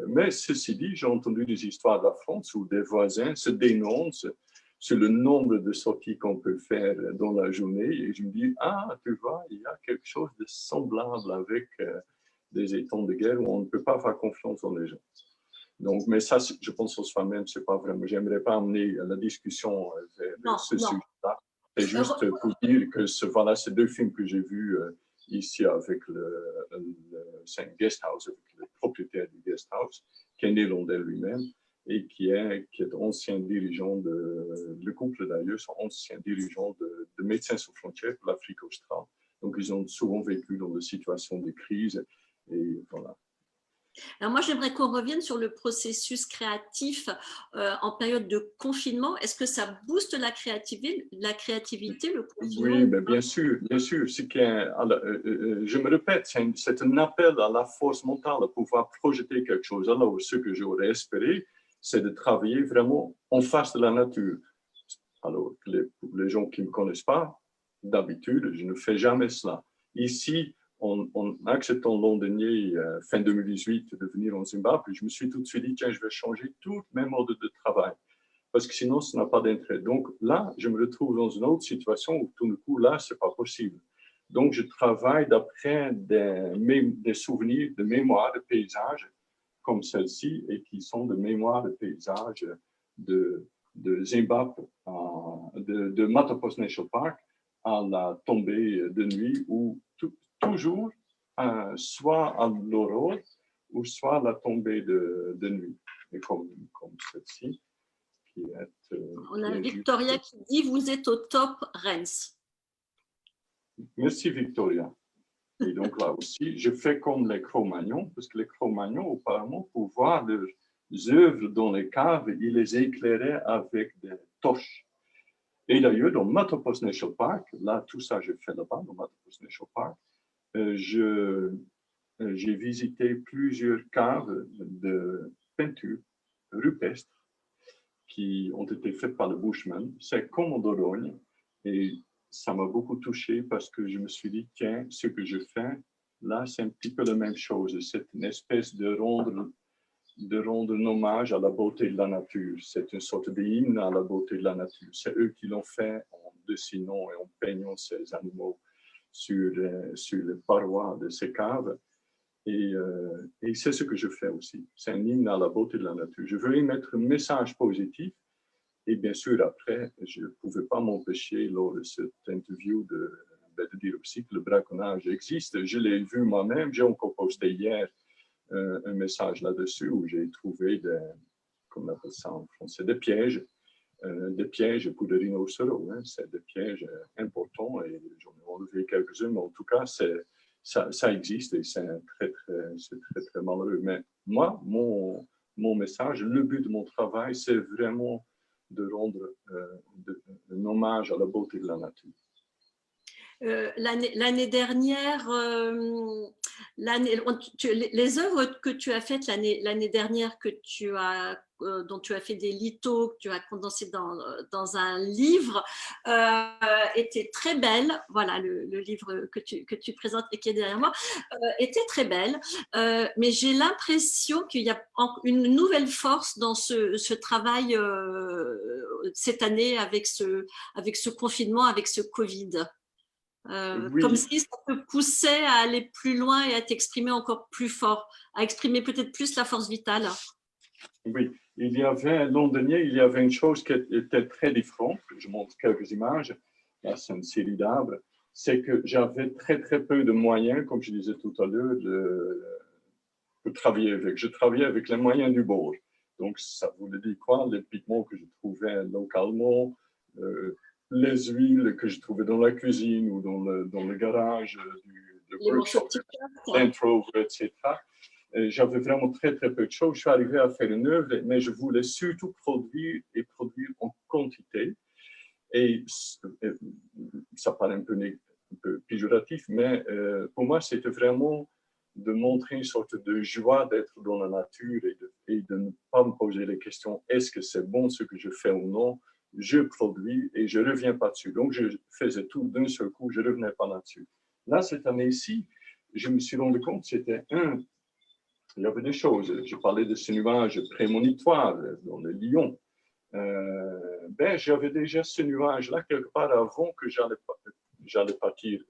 mais ceci dit, j'ai entendu des histoires de la France où des voisins se dénoncent sur le nombre de sorties qu'on peut faire dans la journée. Et je me dis, ah, tu vois, il y a quelque chose de semblable avec des états de guerre où on ne peut pas faire confiance dans les gens. Donc, mais ça, je pense en soi-même, c'est pas vraiment. J'aimerais pas amener la discussion vers Non, ce non. sujet-là. C'est juste pour dire que voilà, ces deux films que j'ai vus ici avec c'est un guest house, avec le propriétaire du guest house, qui est néerlandais lui-même et qui est ancien dirigeant le couple d'ailleurs, sont anciens dirigeants de Médecins sans frontières pour l'Afrique australe. Donc, ils ont souvent vécu dans des situations de crise et voilà. Alors moi, j'aimerais qu'on revienne sur le processus créatif en période de confinement. Est-ce que ça booste la créativité, le confinement Oui, ou mais pas? bien sûr, bien sûr. Je me répète, c'est un appel à la force mentale, à pouvoir projeter quelque chose. Alors, ce que j'aurais espéré, c'est de travailler vraiment en face de la nature. Alors, pour les gens qui ne me connaissent pas, d'habitude, je ne fais jamais cela. Ici, en acceptant l'an dernier, fin 2018, de venir en Zimbabwe, je me suis tout de suite dit, tiens, je vais changer tous mes modes de travail parce que sinon, ça n'a pas d'intérêt. Donc là, je me retrouve dans une autre situation où tout d'un coup, là, ce n'est pas possible. Donc, je travaille d'après des souvenirs de mémoire de paysages comme celle-ci et qui sont de mémoire de paysages de Zimbabwe, de Matapos National Park à la tombée de nuit ou toujours soit à l'aurore ou soit à la tombée de nuit, et comme celle-ci On qui a est juste. Victoria qui dit vous êtes au top, Rennes. Merci Victoria. Et donc là aussi, je fais comme les Cro-Magnons, parce que les Cro-Magnons, auparavant, pour voir leurs œuvres dans les caves, ils les éclairaient avec des torches. Et d'ailleurs, dans Matapos National Park, là, tout ça, je fais là-bas, dans Matapos National Park, j'ai visité plusieurs caves de peinture rupestre qui ont été faites par le Bushman. C'est comme en Dordogne. Et ça m'a beaucoup touché parce que je me suis dit, tiens, ce que je fais, là, c'est un petit peu la même chose. C'est une espèce de rendre un hommage à la beauté de la nature. C'est une sorte d'hymne à la beauté de la nature. C'est eux qui l'ont fait en dessinant et en peignant ces animaux sur les parois de ces caves. Et c'est ce que je fais aussi. C'est un hymne à la beauté de la nature. Je veux y mettre un message positif. Et bien sûr, après, je ne pouvais pas m'empêcher, lors de cette interview, de dire aussi que le braconnage existe. Je l'ai vu moi-même. J'ai encore posté hier un message là-dessus où j'ai trouvé comme on appelle ça en français, des pièges pour les rhinocéros. Hein. C'est des pièges importants et j'en ai enlevé quelques-uns, mais en tout cas, ça existe et c'est très, très malheureux. Mais moi, mon message, le but de mon travail, c'est vraiment de rendre un hommage à la beauté de la nature. L'année dernière, les œuvres que tu as faites l'année dernière, dont tu as fait des lithos, que tu as condensé dans un livre, étaient très belles. Voilà, le livre que tu présentes et qui est derrière moi était très belle. Mais j'ai l'impression qu'il y a une nouvelle force dans ce travail cette année avec ce confinement, avec ce Covid. Oui, Comme si ça te poussait à aller plus loin et à t'exprimer encore plus fort, à exprimer peut-être plus la force vitale. oui. L'an dernier, il y avait une chose qui était très différente. Je montre quelques images. Là, c'est une série d'arbres. C'est que j'avais très peu de moyens, comme je disais tout à l'heure, de travailler avec. Je travaillais avec les moyens du bord. Donc, ça voulait dire quoi? Les pigments que je trouvais localement, les huiles que je trouvais dans la cuisine ou dans le garage du workshop, Land Rover, etc. J'avais vraiment très peu de choses. Je suis arrivé à faire une œuvre, mais je voulais surtout produire en quantité. Et ça paraît un peu péjoratif, mais pour moi, c'était vraiment de montrer une sorte de joie d'être dans la nature et de ne pas me poser les questions, est-ce que c'est bon ce que je fais ou non? Je produis et je ne reviens pas dessus. Donc, je faisais tout d'un seul coup, je ne revenais pas là-dessus. Là, cette année-ci, je me suis rendu compte, il y avait des choses. Je parlais de ce nuage prémonitoire dans le lion. J'avais déjà ce nuage-là quelque part avant que j'allais partir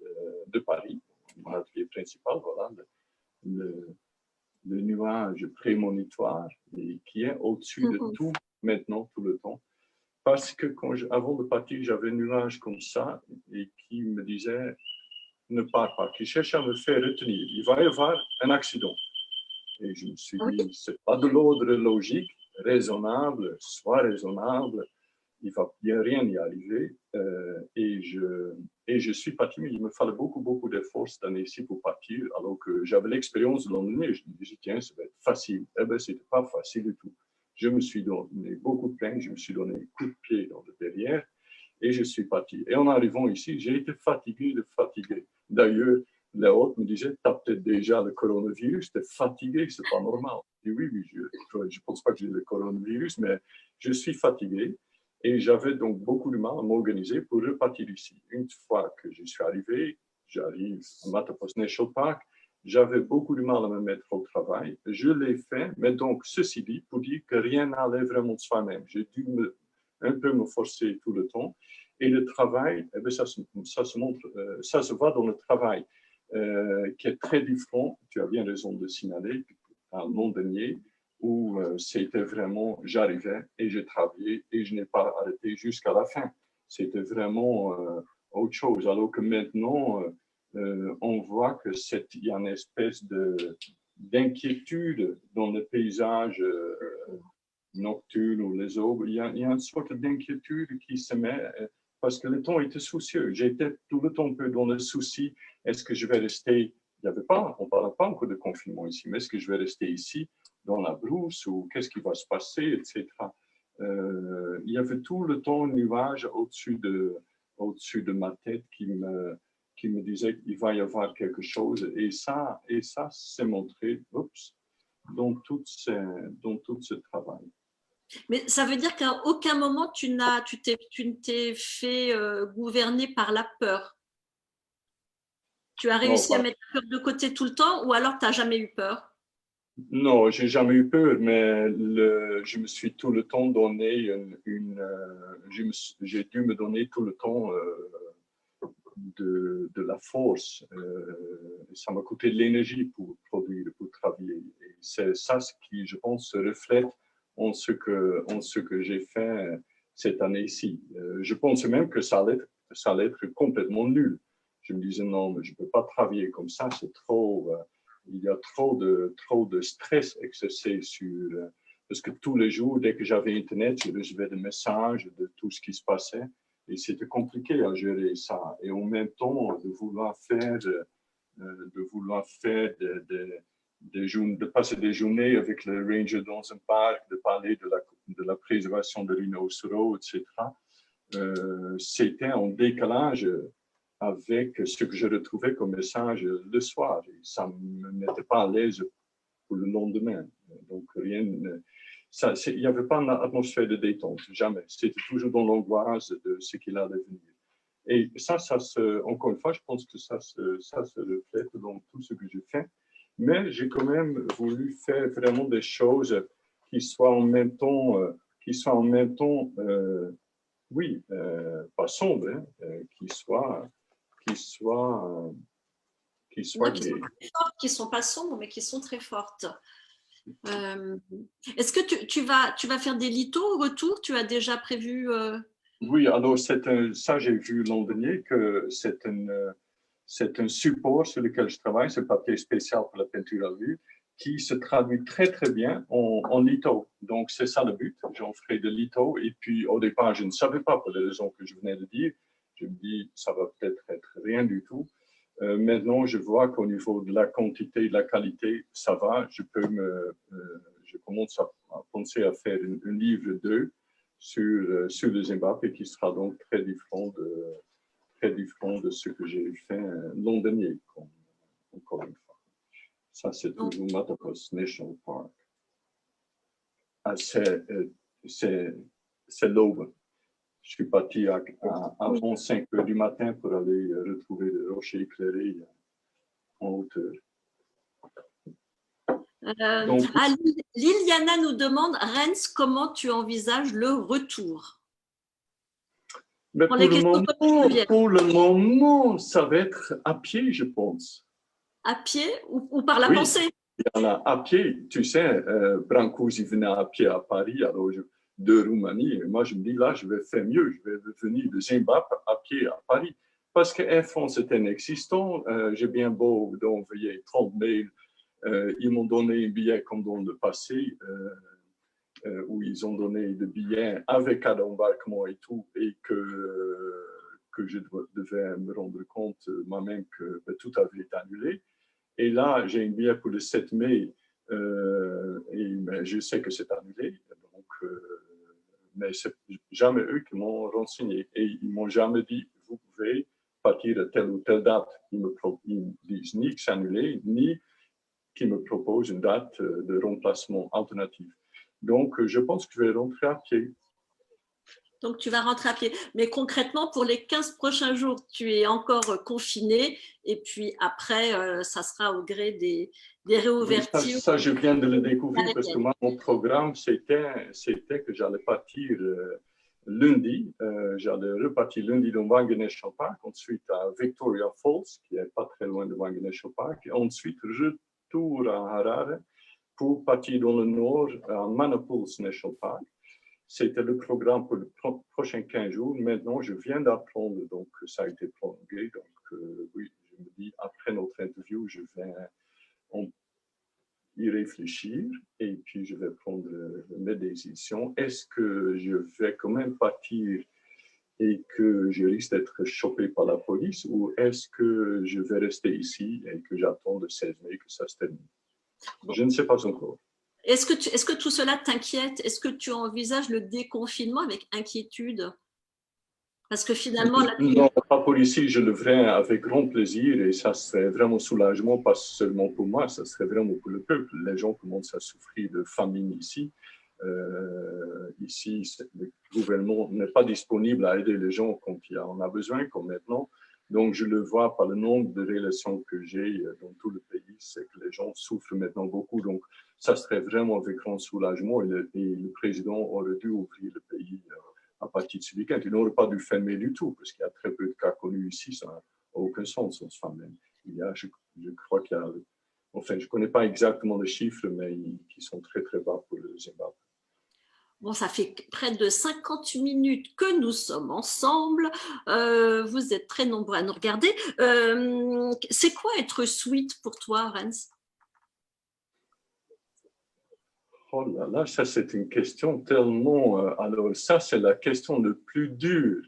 de Paris, mon atelier principal, voilà, le nuage prémonitoire et qui est au-dessus de tout maintenant, tout le temps. Parce que avant de partir, j'avais un nuage comme ça et qui me disait ne pars pas, qui cherche à me faire retenir. Il va y avoir un accident. Et je me suis dit, c'est pas de l'ordre logique, raisonnable, soit raisonnable, il va bien rien y arriver. Et je suis parti, mais il me fallait beaucoup d'efforts cette année-ci pour partir, alors que j'avais l'expérience de l'an dernier. Je me disais, tiens, ça va être facile. Eh bien, c'était pas facile du tout. Je me suis donné beaucoup de peine, je me suis donné un coup de pied dans le derrière et je suis parti. Et en arrivant ici, j'ai été fatigué. D'ailleurs, les autres me disaient, tu as peut-être déjà le coronavirus, tu es fatigué, c'est pas normal. Je dis, oui, je ne pense pas que j'ai le coronavirus, mais je suis fatigué. Et j'avais donc beaucoup de mal à m'organiser pour repartir ici. Une fois que je suis arrivé, j'arrive à Matterhorn National Park, j'avais beaucoup de mal à me mettre au travail. Je l'ai fait, mais donc, ceci dit, pour dire que rien n'allait vraiment de soi-même. J'ai dû un peu me forcer tout le temps. Et le travail, eh bien, ça se voit dans le travail, qui est très différent. Tu as bien raison de signaler, à l'an dernier, où c'était vraiment, j'arrivais et je travaillais et je n'ai pas arrêté jusqu'à la fin. C'était vraiment autre chose. Alors que maintenant, on voit qu'il y a une espèce d'inquiétude dans le paysage nocturne ou les aubes. Il y a une sorte d'inquiétude qui se met parce que le temps était soucieux. J'étais tout le temps un peu dans le souci. Est-ce que je vais rester? On ne parle pas encore de confinement ici, mais est-ce que je vais rester ici dans la brousse ou qu'est-ce qui va se passer, etc. Il y avait tout le temps un nuage au-dessus de ma tête qui me disait qu'il va y avoir quelque chose. Et ça s'est montré dans tout ce travail. Mais ça veut dire qu'à aucun moment tu ne t'es fait gouverner par la peur. Tu as Non, réussi à mettre la peur de côté tout le temps ou alors tu n'as jamais eu peur? non, j'ai jamais eu peur, mais je me suis tout le temps donné j'ai dû me donner tout le temps de la force. Ça m'a coûté de l'énergie pour produire, pour travailler. Et c'est ça ce qui, je pense, se reflète en ce que j'ai fait cette année-ci. Je pensais même que ça allait être complètement nul. Je me disais non, mais je ne peux pas travailler comme ça, c'est trop. Il y a trop de stress exercé sur. Parce que tous les jours, dès que j'avais Internet, je recevais des messages de tout ce qui se passait. Et c'était compliqué à gérer ça. Et en même temps, de vouloir faire de passer des journées avec le ranger dans un parc, de parler de la préservation de l'inocero, etc. C'était en décalage avec ce que je retrouvais comme message le soir. Et ça ne me mettait pas à l'aise pour le lendemain. Donc, rien. Il n'y avait pas une atmosphère de détente, jamais. C'était toujours dans l'angoisse de ce qu'il allait venir. Et ça encore une fois, je pense que ça se reflète dans tout ce que je fais. Mais j'ai quand même voulu faire vraiment des choses qui soient en même temps, oui, pas sombres, hein, qui soient, qui Non, soient qui sont gaies. très fortes, qui ne sont pas sombres, mais qui sont très fortes. Euh, Est-ce que tu vas faire des lithos au retour? Tu as déjà prévu Oui, alors ça, j'ai vu l'an dernier que c'est un support sur lequel je travaille, c'est le papier spécial pour la peinture à vue, qui se traduit très, très bien en litho. Donc, c'est ça le but. J'en ferai de litho. Et puis, au départ, je ne savais pas pour les raisons que je venais de dire. Je me dis, ça va peut-être être rien du tout. Maintenant, je vois qu'au niveau de la quantité et de la qualité, ça va. Je commence à penser à faire un livre 2 sur le Zimbabwe qui sera donc très différent de ce que j'ai fait l'an dernier, encore une fois. Ça, c'est donc, toujours Matapos National Park. Ah, c'est l'aube. Je suis parti avant 5 heures du matin pour aller retrouver des rochers éclairés en hauteur. Donc, Liliana nous demande, Rennes, comment tu envisages le retour? mais Pour les questions comme elles viennent. pour le moment, ça va être à pied, je pense. À pied ou par la Oui, pensée? il y en a à pied. Tu sais, Brancusi venait à pied à Paris, alors de Roumanie. Et moi, je me dis, là, je vais faire mieux. Je vais venir de Zimbabwe à pied à Paris. Parce que Air France est inexistant. J'ai bien beau d'envoyer 30 mails. Ils m'ont donné un billet comme dans le passé, où ils ont donné des billets avec un embarquement et tout, et que je devais me rendre compte moi-même que tout avait été annulé. Et là, j'ai un billet pour le 7 mai et je sais que c'est annulé. Donc, mais c'est jamais eux qui m'ont renseigné. Et ils ne m'ont jamais dit, vous pouvez partir à telle ou telle date. Ils me disent ni que c'est annulé, ni qu'ils me proposent une date de remplacement alternative. Donc, je pense que je vais rentrer à pied. Donc, tu vas rentrer à pied. Mais concrètement, pour les 15 prochains jours, tu es encore confiné. Et puis après, ça sera au gré des Oui, réouvertures je viens de le découvrir parce que aériennes. moi, mon programme, c'était que j'allais partir lundi. J'allais repartir lundi dans Wangen National Park, ensuite à Victoria Falls, qui est pas très loin de Wangen National Park, et ensuite retour à Harare pour partir dans le nord à Manapolis National Park. C'était le programme pour les prochains 15 jours. Maintenant, je viens d'apprendre, donc ça a été prolongé. Donc, oui, je me dis, après notre interview, je vais y réfléchir et puis je vais prendre mes décisions. Est-ce que je vais quand même partir et que je risque d'être chopé par la police ou est-ce que je vais rester ici et que j'attends le 16 mai que ça se termine? Bon. Je ne sais pas encore. Est-ce que tout cela t'inquiète? Est-ce que tu envisages le déconfinement avec inquiétude? Parce que finalement, là, Non, pas pour ici, je le ferai avec grand plaisir et ça serait vraiment soulagement, pas seulement pour moi, ça serait vraiment pour le peuple. Les gens commencent à souffrir de famine ici. Ici, le gouvernement n'est pas disponible à aider les gens quand il en a besoin, comme maintenant. Donc, je le vois par le nombre de relations que j'ai dans tout le pays, c'est que les gens souffrent maintenant beaucoup. Donc, ça serait vraiment avec grand soulagement et le président aurait dû ouvrir le pays à partir de ce week-end. Il n'aurait pas dû fermer du tout, parce qu'il y a très peu de cas connus ici, ça n'a aucun sens en soi-même. Je crois qu'il y a, enfin, je ne connais pas exactement les chiffres, mais qui sont très, très bas pour le Zimbabwe. Bon, ça fait près de 50 minutes que nous sommes ensemble. Vous êtes très nombreux à nous regarder. C'est quoi être sweet pour toi, Rens? Oh là là, ça c'est une question tellement... alors ça, c'est la question la plus dure.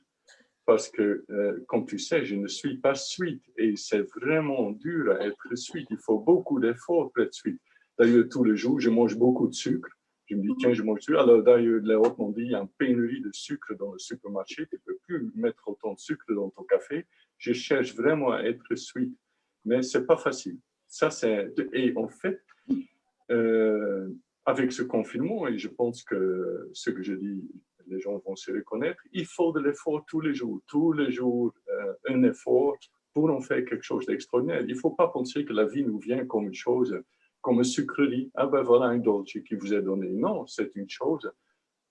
Parce que, comme tu sais, je ne suis pas sweet et c'est vraiment dur à être sweet. Il faut beaucoup d'efforts pour être sweet. D'ailleurs, tous les jours, je mange beaucoup de sucre. Je me dis, tiens, je mange du sucre. Alors, d'ailleurs, l'Europe m'ont dit, il y a une pénurie de sucre dans le supermarché. Tu ne peux plus mettre autant de sucre dans ton café. Je cherche vraiment à être sweet. Mais ce n'est pas facile. Ça, c'est... Et en fait, avec ce confinement, et je pense que ce que je dis, les gens vont se reconnaître, il faut de l'effort tous les jours un effort pour en faire quelque chose d'extraordinaire. Il ne faut pas penser que la vie nous vient comme une chose, comme une sucrerie. Ah ben voilà un dolce qui vous est donné. Non, c'est une chose,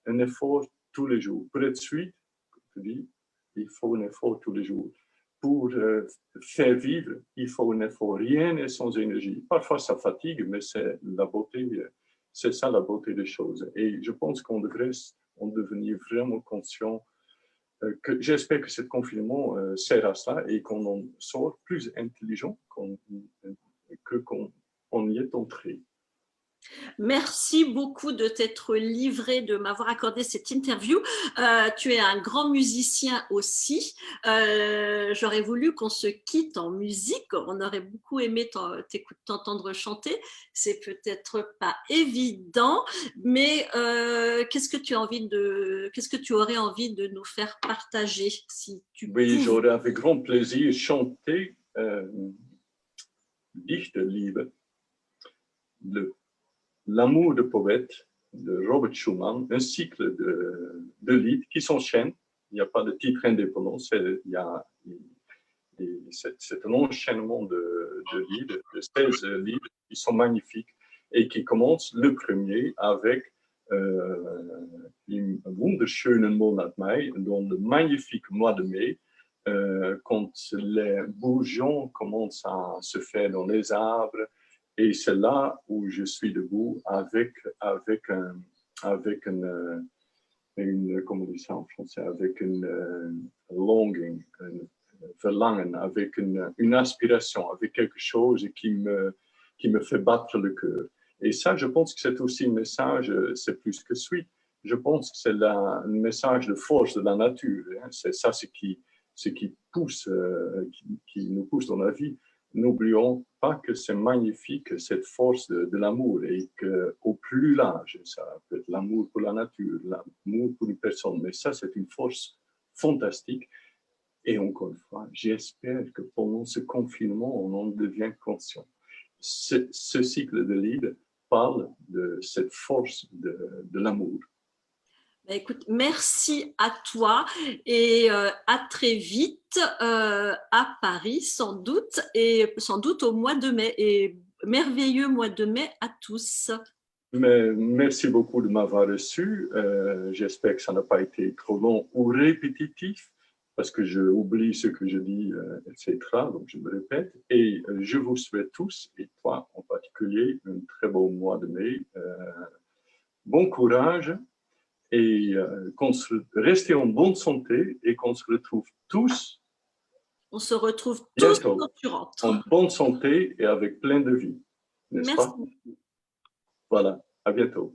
un effort tous les jours. Pour être suite, je dis, il faut un effort tous les jours. Pour faire vivre, il faut un effort. Rien n'est sans énergie. Parfois, ça fatigue, mais c'est la beauté, c'est ça la beauté des choses. Et je pense qu'on devrait en devenir vraiment conscient. J'espère que ce confinement sert à ça et qu'on en sort plus intelligent qu'on y est entré. Merci beaucoup de t'être livré, de m'avoir accordé cette interview. Tu es un grand musicien aussi. J'aurais voulu qu'on se quitte en musique. On aurait beaucoup aimé t'entendre chanter. C'est peut-être pas évident, mais qu'est-ce que tu aurais envie de nous faire partager si tu Oui, j'aurais avec grand plaisir chanté Dichterliebe, L'amour de poète de Robert Schumann, un cycle de livres qui s'enchaînent. Il n'y a pas de titre indépendant, c'est un enchaînement de livres, de 16 livres qui sont magnifiques et qui commencent le premier avec une wunderschönen Monat Mai, dans le magnifique mois de mai, quand les bourgeons commencent à se faire dans les arbres. Et c'est là où je suis debout avec comment on dit ça en français, avec une longing, un verlangen, avec une aspiration, avec quelque chose qui me fait battre le cœur. Et ça, je pense que c'est aussi un message, c'est plus que sweet. Je pense que c'est un message de force de la nature. Hein. C'est ça ce qui pousse, qui nous pousse dans la vie. N'oublions pas que c'est magnifique, cette force de l'amour, et qu'au plus large, ça peut être l'amour pour la nature, l'amour pour une personne, mais ça, c'est une force fantastique. Et encore une fois, j'espère que pendant ce confinement, on en devient conscient. Ce cycle de livres parle de cette force de l'amour. Écoute, merci à toi et à très vite à Paris sans doute et sans doute au mois de mai et merveilleux mois de mai à tous. Mais merci beaucoup de m'avoir reçu. J'espère que ça n'a pas été trop long ou répétitif parce que j'oublie ce que je dis, etc. Donc je me répète et je vous souhaite tous et toi en particulier un très beau mois de mai. Bon courage. Et restez en bonne santé et qu'on se retrouve tous. On se retrouve tous quand tu rentres. En bonne santé et avec plein de vie. N'est-ce pas? Voilà, à bientôt.